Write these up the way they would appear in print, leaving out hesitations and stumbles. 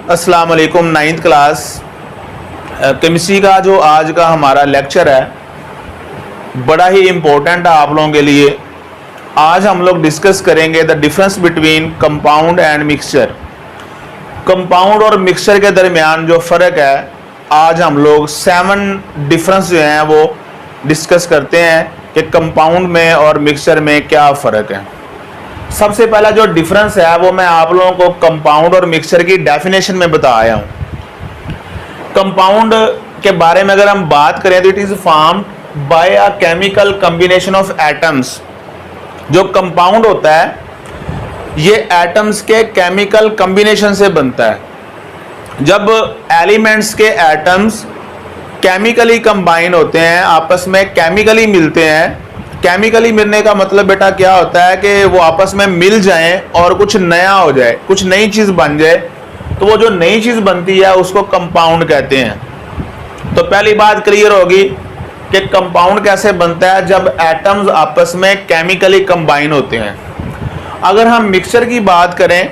अस्सलाम वालेकुम। 9th class chemistry का जो आज का हमारा लेक्चर है बड़ा ही इम्पोर्टेंट है आप लोगों के लिए। आज हम लोग डिस्कस करेंगे the difference between compound and mixture. Compound और मिक्सचर के दरमियान जो फ़र्क है आज हम लोग 7 डिफरेंस जो हैं वो डिस्कस करते हैं कि कंपाउंड में और मिक्सचर में क्या फ़र्क है। सबसे पहला जो डिफरेंस है वो मैं आप लोगों को कंपाउंड और मिक्सचर की डेफिनेशन में बताया हूँ। कंपाउंड के बारे में अगर हम बात करें तो it is formed by a chemical combination of atoms. जो कंपाउंड होता है ये एटम्स के केमिकल कॉम्बिनेशन से बनता है। जब एलिमेंट्स के एटम्स केमिकली कंबाइन होते हैं, आपस में केमिकली मिलते हैं। केमिकली मिलने का मतलब बेटा क्या होता है कि वो आपस में मिल जाएं और कुछ नया हो जाए, कुछ नई चीज़ बन जाए, तो वो जो नई चीज़ बनती है उसको कंपाउंड कहते हैं। तो पहली बात क्लियर होगी कि कंपाउंड कैसे बनता है, जब एटम्स आपस में केमिकली कंबाइन होते हैं। अगर हम मिक्सचर की बात करें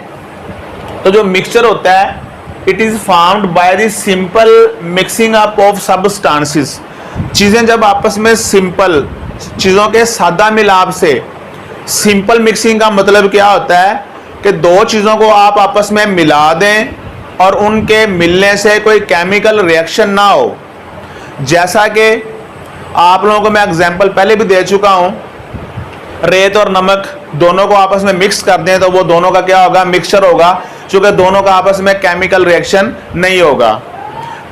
तो जो मिक्सचर होता है it is formed by the simple mixing up of substances. चीज़ें जब आपस में सिंपल, चीज़ों के सादा मिलाप से, सिंपल मिक्सिंग का मतलब क्या होता है कि दो चीज़ों को आप आपस में मिला दें और उनके मिलने से कोई केमिकल रिएक्शन ना हो। जैसा कि आप लोगों को मैं एग्जांपल पहले भी दे चुका हूँ, रेत और नमक दोनों को आपस में मिक्स कर दें तो वो दोनों का क्या होगा, मिक्सचर होगा, क्योंकि दोनों का आपस में केमिकल रिएक्शन नहीं होगा।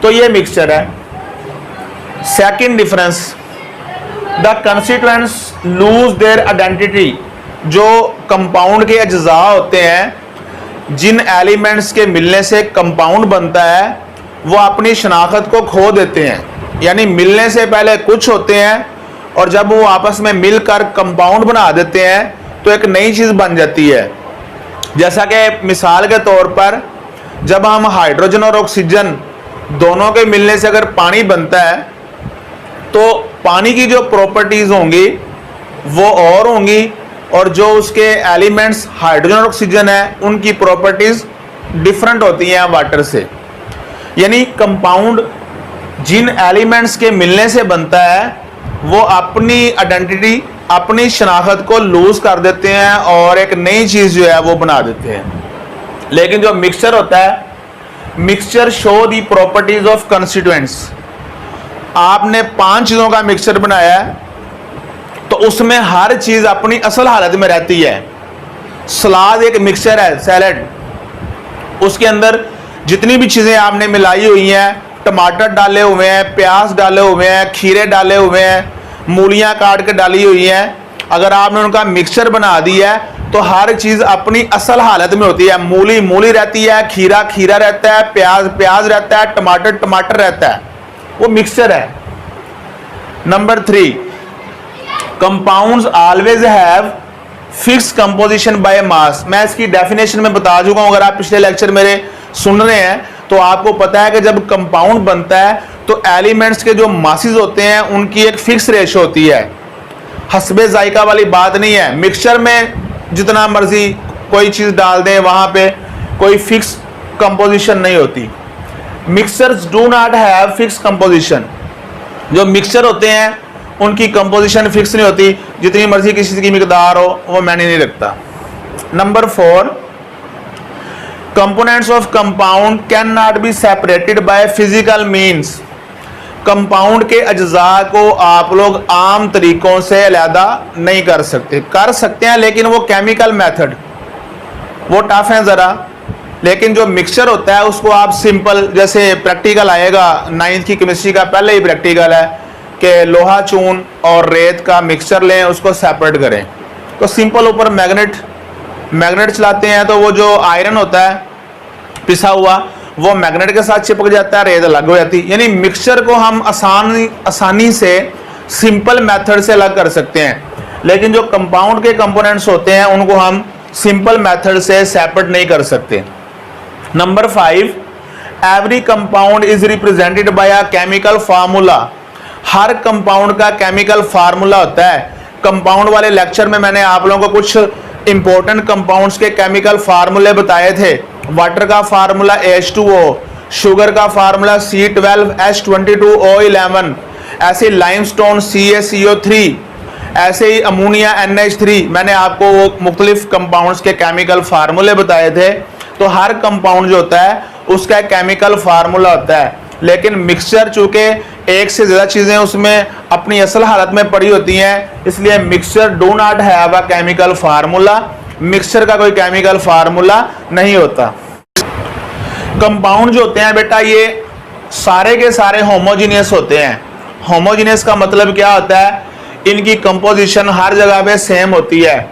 तो ये मिक्सचर है। Second difference, the constituents lose their identity. जो कंपाउंड के अज्जा होते हैं, जिन एलिमेंट्स के मिलने से कंपाउंड बनता है, वो अपनी शनाख्त को खो देते हैं। यानी मिलने से पहले कुछ होते हैं और जब वो आपस में मिलकर कंपाउंड बना देते हैं तो एक नई चीज़ बन जाती है। जैसा कि मिसाल के तौर पर जब हम हाइड्रोजन और ऑक्सीजन दोनों के मिलने से अगर पानी बनता है तो पानी की जो प्रॉपर्टीज़ होंगी वो और होंगी, और जो उसके एलिमेंट्स हाइड्रोजन और ऑक्सीजन है उनकी प्रॉपर्टीज़ डिफरेंट होती हैं वाटर से। यानी कंपाउंड जिन एलिमेंट्स के मिलने से बनता है वो अपनी आइडेंटिटी, अपनी शनाख्त को लूज कर देते हैं और एक नई चीज़ जो है वो बना देते हैं। लेकिन जो मिक्सचर होता है, mixture show the properties of constituents. आपने 5 चीज़ों का मिक्सचर बनाया है तो उसमें हर चीज़ अपनी असल हालत में रहती है। सलाद एक मिक्सचर है, सैलड, उसके अंदर जितनी भी चीज़ें आपने मिलाई हुई हैं, टमाटर डाले हुए हैं, प्याज डाले हुए हैं, खीरे डाले हुए हैं, मूलियाँ काट के डाली हुई हैं, अगर आपने उनका मिक्सचर बना दिया है तो हर चीज़ अपनी असल हालत में होती है। मूली मूली रहती है, खीरा खीरा रहता है, प्याज प्याज रहता है, टमाटर टमाटर रहता है, वो मिक्सचर है। Number 3, compounds always have fix composition by mass. मैं इसकी डेफिनेशन में बता चुका हूँ, अगर आप पिछले लेक्चर मेरे सुन रहे हैं तो आपको पता है कि जब कंपाउंड बनता है तो एलिमेंट्स के जो मासेस होते हैं उनकी एक फिक्स रेशो होती है, हस्बे जायका वाली बात नहीं है। मिक्सचर में जितना मर्जी कोई चीज़ डाल दें, वहाँ पे कोई फिक्स कंपोजिशन नहीं होती। Mixtures do not have fix composition. जो मिक्सचर होते हैं उनकी कंपोजिशन फिक्स नहीं होती, जितनी मर्जी किसी चीज़ की मिकदार हो वो मैंने नहीं रखता। Number 4, components of compound can not be separated by physical means. Compound के अज्जा को आप लोग आम तरीकों से अलहदा नहीं कर सकते हैं, लेकिन वो केमिकल मेथड वो टफ है ज़रा। लेकिन जो मिक्सचर होता है उसको आप सिंपल, जैसे प्रैक्टिकल आएगा 9th की केमिस्ट्री का पहले ही प्रैक्टिकल है कि लोहा चून और रेत का मिक्सचर लें, उसको सेपरेट करें। तो सिंपल ऊपर मैग्नेट चलाते हैं तो वो जो आयरन होता है पिसा हुआ वो मैग्नेट के साथ चिपक जाता है, रेत अलग हो जाती है। यानी मिक्सचर को हम आसानी से सिंपल मेथड से अलग कर सकते हैं, लेकिन जो कंपाउंड के कंपोनेंट्स होते हैं उनको हम सिंपल मेथड से सेपरेट नहीं कर सकते। Number 5, every compound is represented by a chemical formula. Her compound का केमिकल फार्मूला होता है। कंपाउंड वाले लेक्चर में मैंने आप लोगों को कुछ इंपॉर्टेंट कंपाउंड्स के केमिकल फार्मूले बताए थे, वाटर का फार्मूला H2O, शुगर का फार्मूला C12H22O11, ऐसे लाइमस्टोन CaCO3, ऐसे ही अमोनिया NH3। मैंने आपको वो मुख्तलिफ कंपाउंड्स के केमिकल फार्मूले बताए थे। तो हर कंपाउंड जो होता है उसका केमिकल फार्मूला होता है, लेकिन मिक्सचर चूंकि एक से ज़्यादा चीज़ें उसमें अपनी असल हालत में पड़ी होती हैं, इसलिए mixture do not have a chemical formula. Mixture का कोई केमिकल फार्मूला नहीं होता। कंपाउंड जो होते हैं बेटा ये सारे के सारे होमोजीनियस होते हैं। होमोजीनियस का मतलब क्या होता है, इनकी कंपोजिशन हर जगह पे सेम होती है।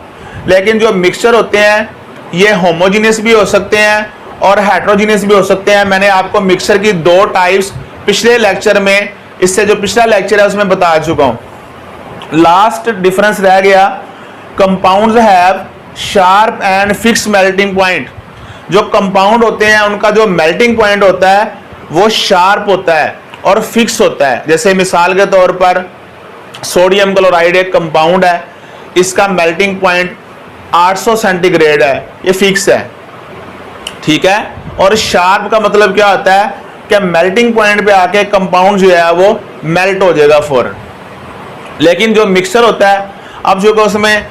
लेकिन जो मिक्सचर होते हैं ये होमोजीनियस भी हो सकते हैं और हेट्रोजीनियस भी हो सकते हैं। मैंने आपको मिक्सचर की दो टाइप्स पिछले लेक्चर में, इससे जो पिछला लेक्चर है उसमें बता चुका हूं। लास्ट डिफरेंस रह गया, compounds have sharp and fix melting point. जो कंपाउंड होते हैं उनका जो मेल्टिंग पॉइंट होता है वो शार्प होता है और फिक्स होता है। जैसे मिसाल के तौर पर सोडियम क्लोराइड एक कंपाउंड है, इसका मेल्टिंग पॉइंट 800 सेंटीग्रेड है, ये फिक्स है, ठीक है। और शार्प का मतलब क्या होता है कि मेल्टिंग पॉइंट पे आके कंपाउंड जो है वो मेल्ट हो जाएगा फौरन। लेकिन जो मिक्सचर होता है, अब जो उसमें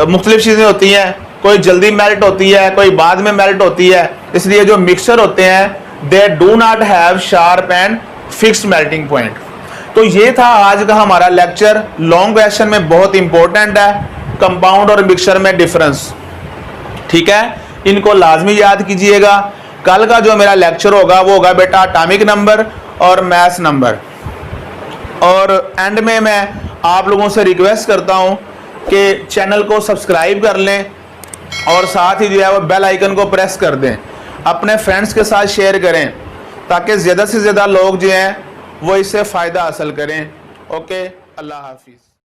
मुख्तलिफ चीज़ें होती हैं, कोई जल्दी मेल्ट होती है, कोई बाद में मेल्ट होती है, इसलिए जो मिक्सचर होते हैं they do not have sharp and fixed melting point. तो ये था आज का हमारा लेक्चर। लॉन्ग क्वेश्चन में बहुत इंपॉर्टेंट है कंपाउंड और मिक्सचर में डिफरेंस, ठीक है। इनको लाजमी याद कीजिएगा। कल का जो मेरा लेक्चर होगा वो होगा बेटा एटॉमिक नंबर और मैथ्स नंबर। और एंड में मैं आप लोगों से रिक्वेस्ट करता हूं कि चैनल को सब्सक्राइब कर लें और साथ ही जो है वो बेल आइकन को प्रेस कर दें, अपने फ्रेंड्स के साथ शेयर करें ताकि ज़्यादा से ज़्यादा लोग जो हैं वो इससे फ़ायदा हासिल करें। ओके, अल्लाह हाफिज़।